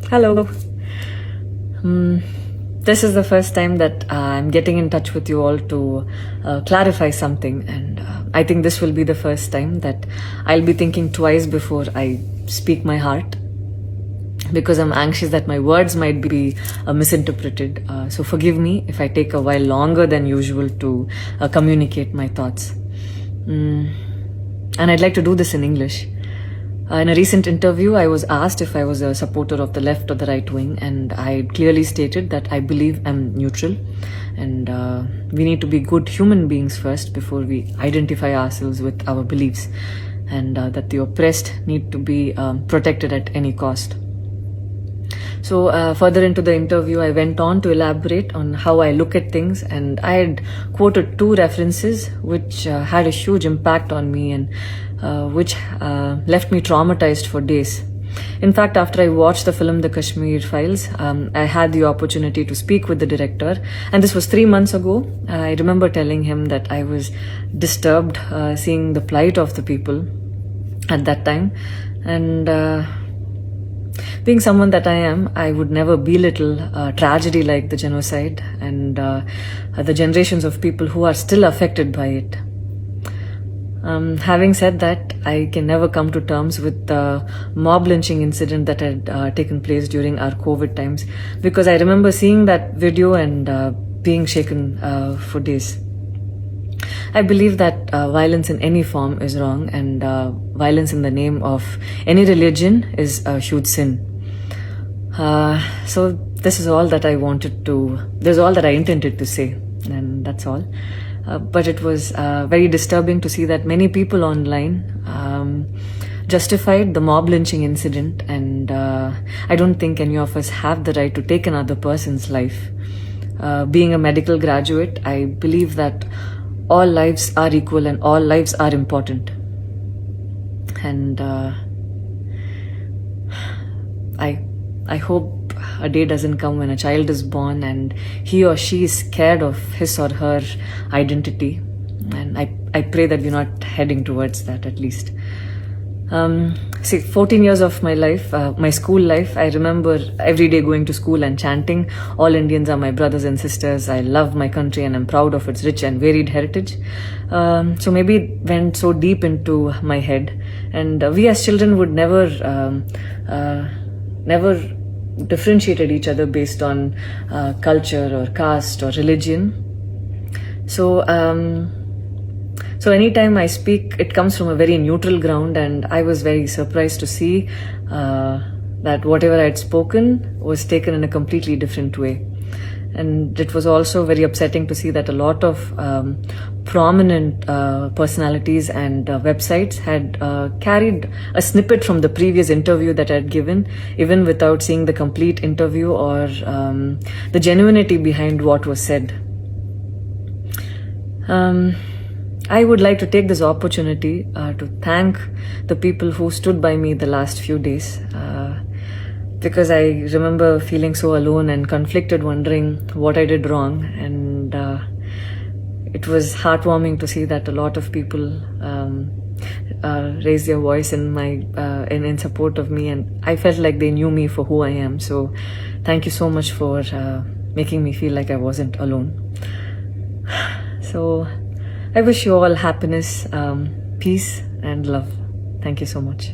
Hello. This is the first time that I'm getting in touch with you all to clarify something, and I think this will be the first time that I'll be thinking twice before I speak my heart, because I'm anxious that my words might be misinterpreted. So forgive me if I take a while longer than usual to communicate my thoughts. And I'd like to do this in English. In a recent interview, I was asked if I was a supporter of the left or the right wing, and I clearly stated that I believe I'm neutral, and we need to be good human beings first before we identify ourselves with our beliefs, and that the oppressed need to be protected at any cost. So further into the interview, I went on to elaborate on how I look at things, and I had quoted two references which had a huge impact on me, and which left me traumatized for days. In fact, after I watched the film The Kashmir Files, I had the opportunity to speak with the director, and this was 3 months ago. I remember telling him that I was disturbed seeing the plight of the people at that time, and being someone that I am, I would never belittle tragedy like the genocide and the generations of people who are still affected by it. Having said that, I can never come to terms with the mob lynching incident that had taken place during our COVID times, because I remember seeing that video and being shaken for days. I believe that violence in any form is wrong, and violence in the name of any religion is a huge sin. So this is all that I intended to say, and that's all. But it was very disturbing to see that many people online justified the mob lynching incident, and I don't think any of us have the right to take another person's life. Being a medical graduate, I believe that all lives are equal and all lives are important. And I hope a day doesn't come when a child is born and he or she is scared of his or her identity. And I pray that we're not heading towards that, at least. 14 years of my life, my school life, I remember every day going to school and chanting, "All Indians are my brothers and sisters. I love my country and I'm proud of its rich and varied heritage." So maybe it went so deep into my head, and we as children would never differentiated each other based on culture or caste or religion. So anytime I speak, it comes from a very neutral ground, and I was very surprised to see that whatever I had spoken was taken in a completely different way. And it was also very upsetting to see that a lot of prominent personalities and websites had carried a snippet from the previous interview that I had given, even without seeing the complete interview or the genuinity behind what was said. I would like to take this opportunity to thank the people who stood by me the last few days, because I remember feeling so alone and conflicted, wondering what I did wrong, and it was heartwarming to see that a lot of people raised their voice in support of me, and I felt like they knew me for who I am. So thank you so much for making me feel like I wasn't alone. So I wish you all happiness, peace and love. Thank you so much.